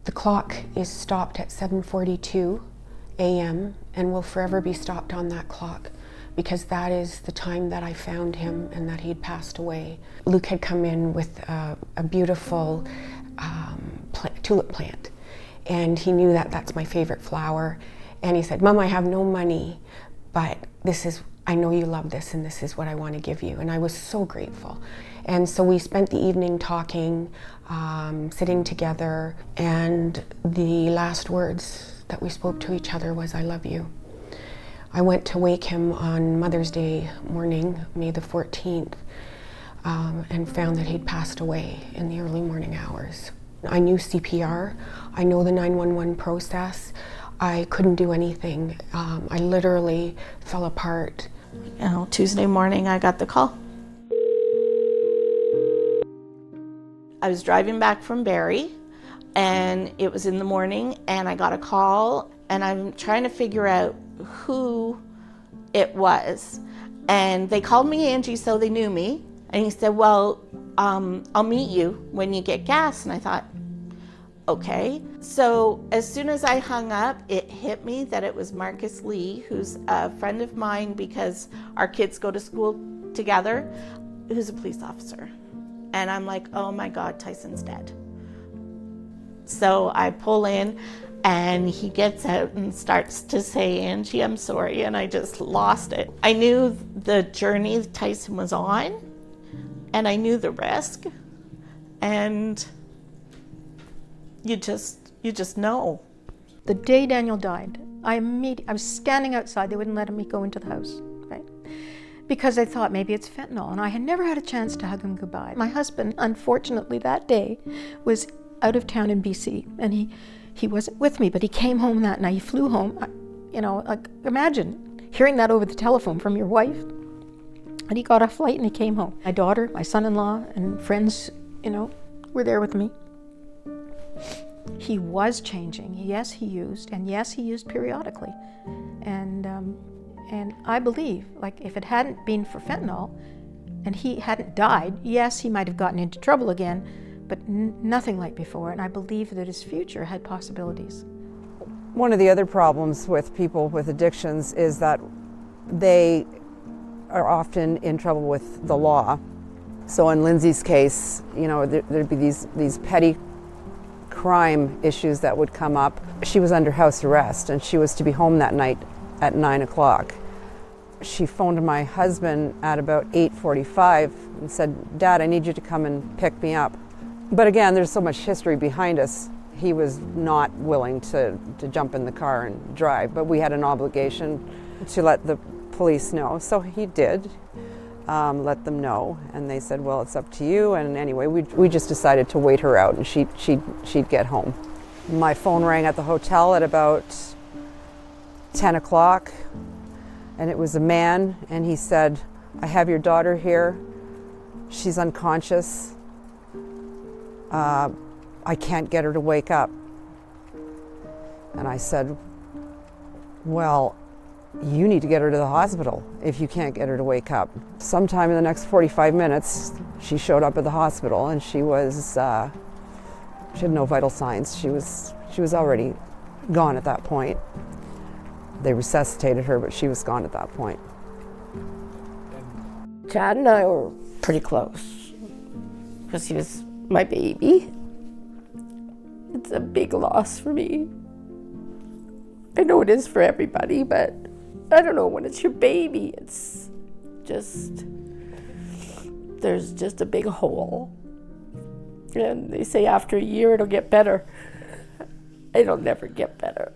The clock is stopped at 7:42 a.m. and will forever be stopped on that clock, because that is the time that I found him and that he'd passed away. Luke had come in with a beautiful tulip plant, and he knew that that's my favorite flower. And he said, "Mom, I have no money, but I know you love this, and this is what I want to give you." And I was so grateful. And so we spent the evening talking, sitting together, and the last words that we spoke to each other was, "I love you." I went to wake him on Mother's Day morning, May the 14th, and found that he'd passed away in the early morning hours. I knew CPR, I know the 911 process. I couldn't do anything. I literally fell apart. Tuesday morning I got the call. I was driving back from Barrie, and it was in the morning, and I got a call, and I'm trying to figure out who it was. And they called me Angie, so they knew me. And he said, "Well, I'll meet you when you get gas." And I thought, okay. So as soon as I hung up, it hit me that it was Marcus Lee, who's a friend of mine because our kids go to school together, who's a police officer. And I'm like, oh my God, Tyson's dead. So I pull in, and he gets out and starts to say, "Angie, I'm sorry," and I just lost it. I knew the journey Tyson was on, and I knew the risk, and you just know. The day Daniel died, I was standing outside. They wouldn't let me go into the house, right? Because I thought maybe it's fentanyl, and I had never had a chance to hug him goodbye. My husband, unfortunately, that day was out of town in BC, and he wasn't with me, but he came home that night. He flew home. Imagine hearing that over the telephone from your wife. And he got a flight and he came home. My daughter, my son-in-law, and friends, were there with me. He was changing. Yes, he used, and yes, he used periodically. And I believe, if it hadn't been for fentanyl, and he hadn't died, yes, he might have gotten into trouble again, but nothing like before. And I believe that his future had possibilities. One of the other problems with people with addictions is that they are often in trouble with the law. So in Lindsay's case, there'd be these petty crime issues that would come up. She was under house arrest, and she was to be home that night at 9 o'clock. She phoned my husband at about 8:45 and said, "Dad, I need you to come and pick me up." But again, there's so much history behind us. He was not willing to jump in the car and drive, but we had an obligation to let the police know. So he did let them know, and they said, "Well, it's up to you." And anyway, we just decided to wait her out, and she'd get home. My phone rang at the hotel at about 10 o'clock, and it was a man, and he said, "I have your daughter here. She's unconscious. I can't get her to wake up." And I said, "Well, you need to get her to the hospital if you can't get her to wake up." Sometime in the next 45 minutes, she showed up at the hospital, and she had no vital signs. She was already gone at that point. They resuscitated her, but she was gone at that point. Chad and I were pretty close because he was my baby. It's a big loss for me. I know it is for everybody, but I don't know, when it's your baby, it's just, there's just a big hole. And they say after a year it'll get better. It'll never get better.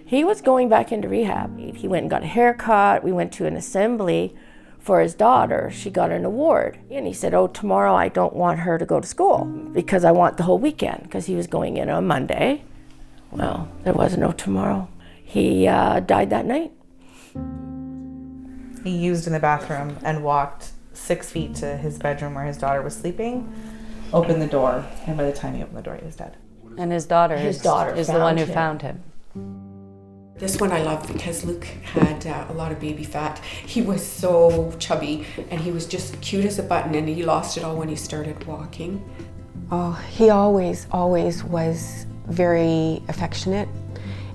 He was going back into rehab. He went and got a haircut. We went to an assembly for his daughter. She got an award. And he said, "Oh, tomorrow I don't want her to go to school because I want the whole weekend," because he was going in on Monday. Well, there was no tomorrow. He died that night. He used in the bathroom and walked 6 feet to his bedroom where his daughter was sleeping, opened the door, and by the time he opened the door, he was dead. And his daughter is the one who found him. This one I love because Luke had a lot of baby fat. He was so chubby, and he was just cute as a button, and he lost it all when he started walking. Oh, he always was very affectionate,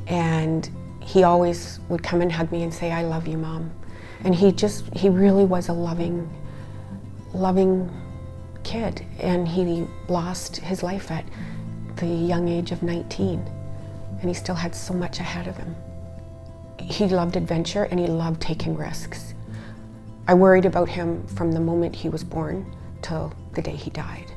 and he always would come and hug me and say, "I love you, Mom." And he really was a loving kid, and he lost his life at the young age of 19, and he still had so much ahead of him. He loved adventure and he loved taking risks. I worried about him from the moment he was born till the day he died.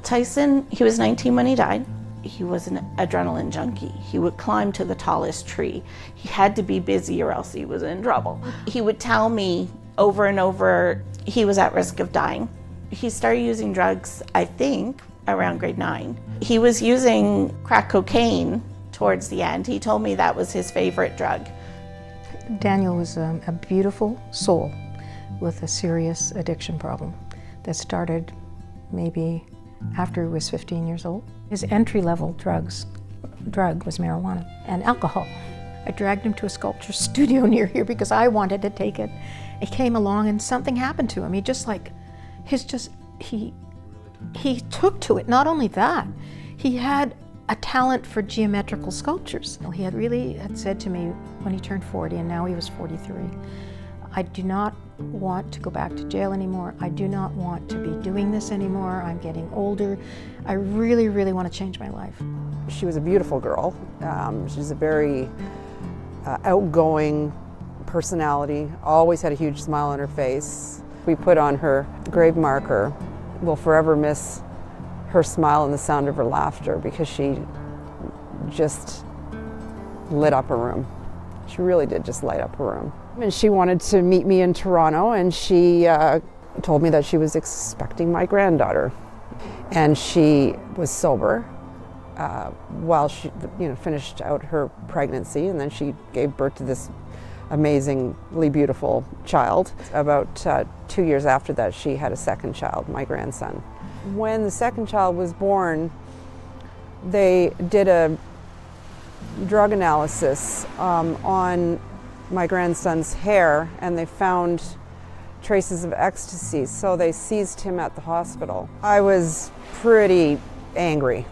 Tyson, he was 19 when he died. He was an adrenaline junkie. He would climb to the tallest tree. He had to be busy or else he was in trouble. He would tell me over and over he was at risk of dying. He started using drugs, I think, around grade 9. He was using crack cocaine towards the end. He told me that was his favorite drug. Daniel was a beautiful soul with a serious addiction problem that started maybe after he was 15 years old. His entry-level drug was marijuana and alcohol. I dragged him to a sculpture studio near here because I wanted to take it. He came along and something happened to him. He took to it. Not only that, he had a talent for geometrical sculptures. He had said to me when he turned 40, and now he was 43, "I do not want to go back to jail anymore. I do not want to be doing this anymore. I'm getting older. I really, really want to change my life." She was a beautiful girl. She's a very outgoing personality, always had a huge smile on her face. We put on her grave marker, "We'll forever miss her smile and the sound of her laughter," because she just lit up a room. She really did just light up a room. And she wanted to meet me in Toronto, and she told me that she was expecting my granddaughter. And she was sober while she finished out her pregnancy, and then she gave birth to this amazingly beautiful child. About 2 years after that, she had a second child, my grandson. When the second child was born, they did a drug analysis on my grandson's hair, and they found traces of ecstasy, so they seized him at the hospital. I was pretty angry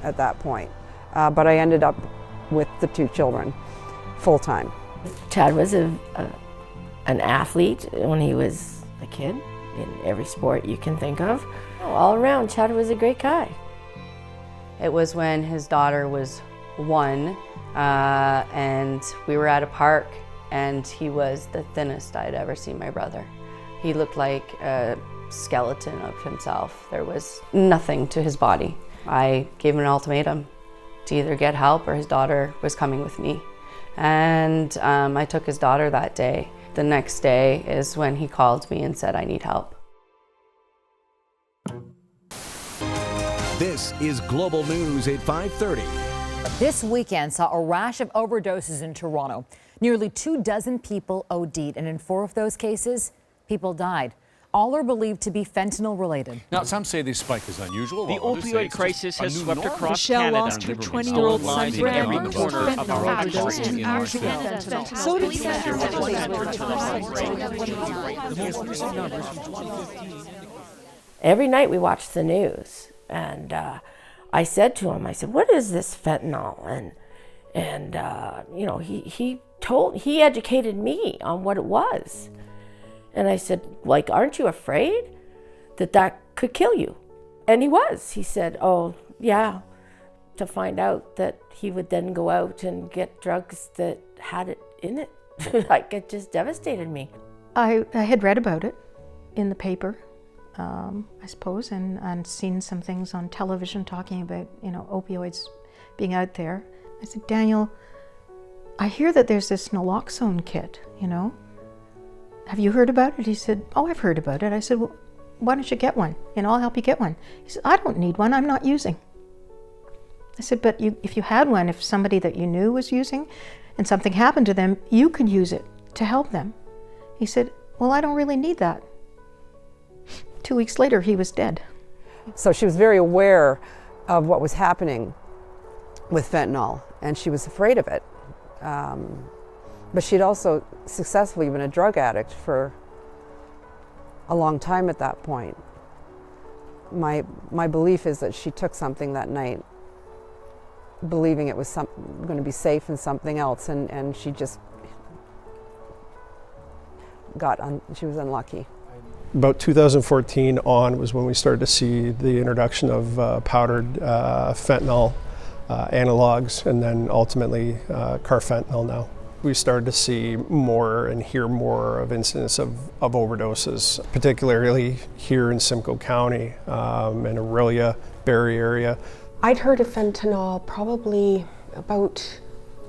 at that point, but I ended up with the 2 children full-time. Chad was an athlete when he was a kid, in every sport you can think of. All around, Chad was a great guy. It was when his daughter was 1, and we were at a park, and he was the thinnest I'd ever seen my brother. He looked like a skeleton of himself. There was nothing to his body. I gave him an ultimatum to either get help or his daughter was coming with me. And I took his daughter that day. The next day is when he called me and said, "I need help." This is Global News at 5:30. This weekend saw a rash of overdoses in Toronto. Nearly 24 people OD'd, and in 4 of those cases, people died. All are believed to be fentanyl related. Now, some say this spike is unusual. The opioid crisis has swept across Michelle Canada. lost her 20-year-old son in every corner of our overdose 2 years ago. So did Every night we watched the news, and I said to him, I said, "What is this fentanyl?" And he educated me on what it was. And I said, "Aren't you afraid that could kill you?" And he was. He said, "Oh, yeah," to find out that he would then go out and get drugs that had it in it. It just devastated me. I had read about it in the paper, I suppose, and seen some things on television talking about, opioids being out there. I said, "Daniel, I hear that there's this naloxone kit, Have you heard about it?" He said, "Oh, I've heard about it." I said, "Well, why don't you get one? I'll help you get one." He said, "I don't need one, I'm not using." I said, "But if you had one, if somebody that you knew was using and something happened to them, you could use it to help them." He said, "Well, I don't really need that." 2 weeks later, he was dead. So she was very aware of what was happening with fentanyl, and she was afraid of it. But she'd also successfully been a drug addict for a long time at that point. my belief is that she took something that night, believing it was going to be safe in something else, and she just she was unlucky. About 2014 on was when we started to see the introduction of powdered fentanyl analogs, and then ultimately carfentanil now. We started to see more and hear more of incidents of overdoses, particularly here in Simcoe County and Aurelia, Barrie area. I'd heard of fentanyl probably about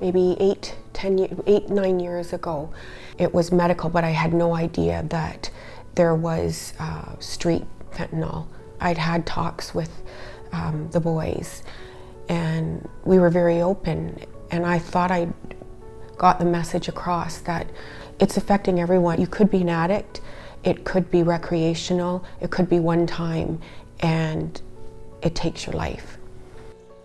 maybe 9 years ago. It was medical, but I had no idea that there was street fentanyl. I'd had talks with the boys, and we were very open, and I thought I'd got the message across that it's affecting everyone. You could be an addict, it could be recreational, it could be one time, and it takes your life.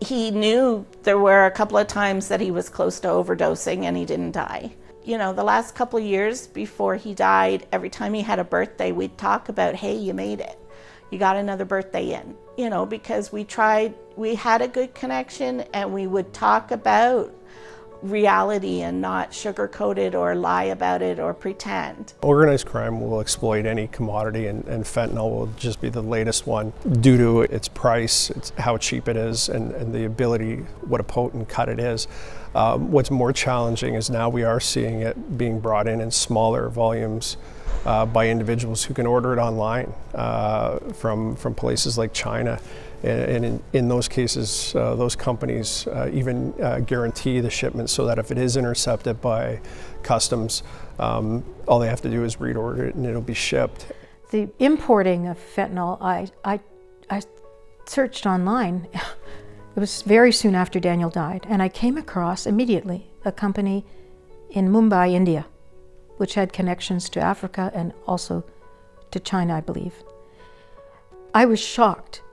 He knew there were a couple of times that he was close to overdosing and he didn't die. You know, the last couple of years before he died, every time he had a birthday, we'd talk about, hey, you made it. You got another birthday in. You know, because we had a good connection, and we would talk about reality and not sugarcoat it or lie about it or pretend. Organized crime will exploit any commodity, and fentanyl will just be the latest one due to its price, it's how cheap it is, and the ability, what a potent cut it is. What's more challenging is now we are seeing it being brought in smaller volumes by individuals who can order it online from places like China. And in those cases, those companies even guarantee the shipment so that if it is intercepted by customs, all they have to do is reorder it and it'll be shipped. The importing of fentanyl, I searched online. It was very soon after Daniel died, and I came across immediately a company in Mumbai, India, which had connections to Africa and also to China, I believe. I was shocked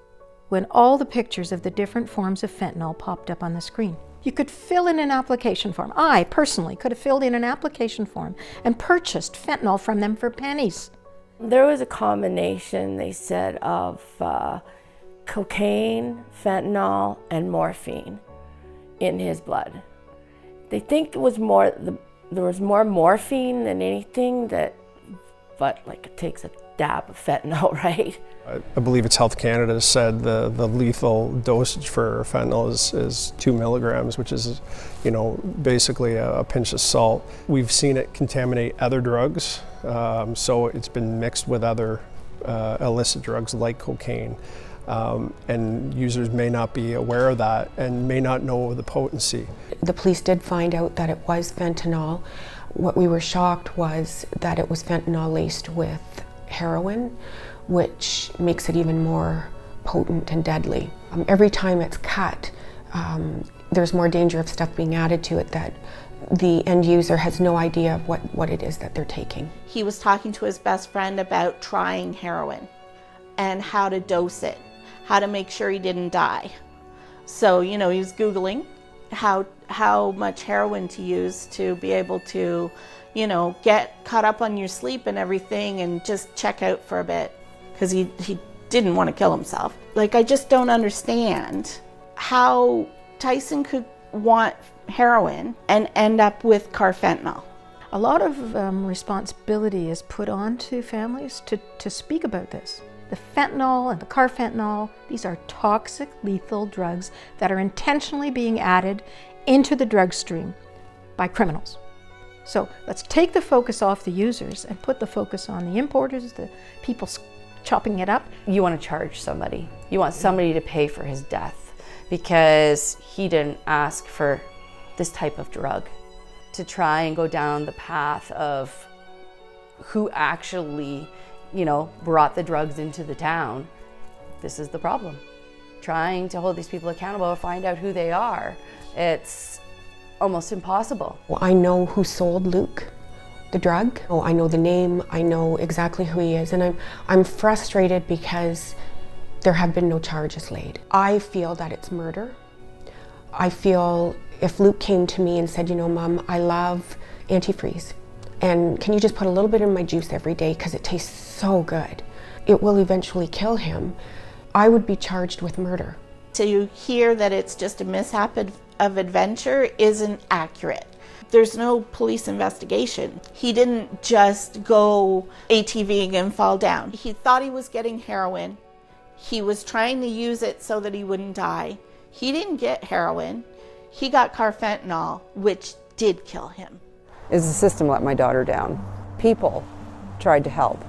when all the pictures of the different forms of fentanyl popped up on the screen. You could fill in an application form. I personally could have filled in an application form and purchased fentanyl from them for pennies. There was a combination, they said, of cocaine, fentanyl, and morphine in his blood. They think it was there was more morphine than anything, but like it takes a dab of fentanyl, right? I believe it's Health Canada said the lethal dosage for fentanyl is 2 milligrams, which is, you know, basically a pinch of salt. We've seen it contaminate other drugs, so it's been mixed with other illicit drugs like cocaine. And users may not be aware of that and may not know the potency. The police did find out that it was fentanyl. What we were shocked was that it was fentanyl laced with heroin, which makes it even more potent and deadly. Every time it's cut, there's more danger of stuff being added to it that the end user has no idea of what it is that they're taking. He was talking to his best friend about trying heroin and how to dose it, how to make sure he didn't die. So, you know, he was Googling how much heroin to use to be able to, you know, get caught up on your sleep and everything and just check out for a bit, because he didn't want to kill himself. Like, I just don't understand how Tyson could want heroin and end up with carfentanil. A lot of responsibility is put on to families to speak about this. The fentanyl and the carfentanil, these are toxic, lethal drugs that are intentionally being added into the drug stream by criminals. So let's take the focus off the users and put the focus on the importers, the people chopping it up. You want to charge somebody. You want somebody to pay for his death because he didn't ask for this type of drug. To try and go down the path of who actually, you know, brought the drugs into the town, this is the problem. Trying to hold these people accountable or find out who they are, it's almost impossible. Well, I know who sold Luke the drug. Oh, I know the name, I know exactly who he is, and I'm frustrated because there have been no charges laid. I feel that it's murder. I feel if Luke came to me and said, you know, Mom, I love antifreeze, and can you just put a little bit in my juice every day because it tastes so good, it will eventually kill him. I would be charged with murder. To hear that it's just a mishap of adventure isn't accurate. There's no police investigation. He didn't just go ATVing and fall down. He thought he was getting heroin. He was trying to use it so that he wouldn't die. He didn't get heroin. He got carfentanil, which did kill him. The system let my daughter down. People tried to help.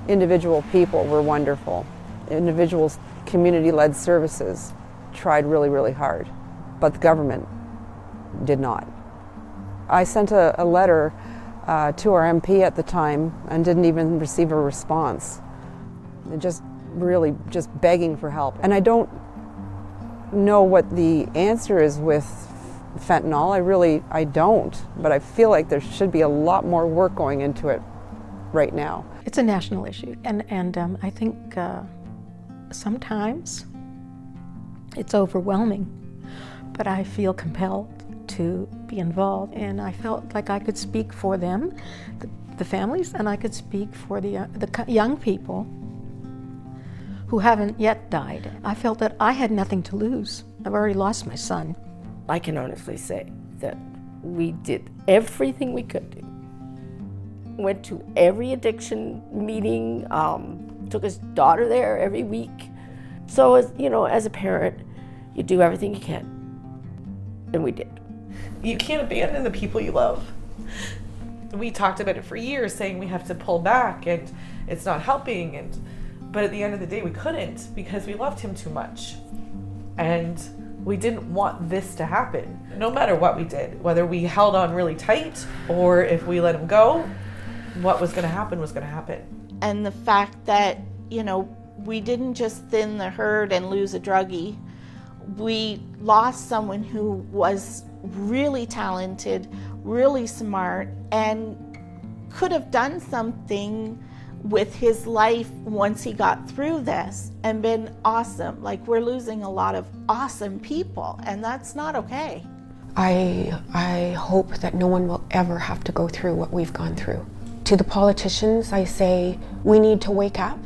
Individual people were wonderful. Individuals, community-led services tried really, really hard, but the government did not. I sent a letter to our MP at the time and didn't even receive a response. Just begging for help. And I don't know what the answer is with fentanyl. I don't, but I feel like there should be a lot more work going into it right now. It's a national issue, and I think sometimes it's overwhelming, but I feel compelled to be involved, and I felt like I could speak for them, the families, and I could speak for the young people who haven't yet died. I felt that I had nothing to lose. I've already lost my son. I can honestly say that we did everything we could do. Went to every addiction meeting, took his daughter there every week. So as a parent, you do everything you can, and we did. You can't abandon the people you love. We talked about it for years, saying we have to pull back and it's not helping, but at the end of the day we couldn't, because we loved him too much. And we didn't want this to happen. No matter what we did, whether we held on really tight or if we let him go, what was gonna happen was gonna happen. And the fact that, we didn't just thin the herd and lose a druggie. We lost someone who was really talented, really smart, and could have done something with his life once he got through this and been awesome. Like, we're losing a lot of awesome people, and that's not okay. I hope that no one will ever have to go through what we've gone through. To the politicians, I say, we need to wake up.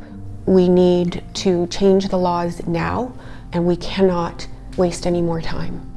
We need to change the laws now, and we cannot waste any more time.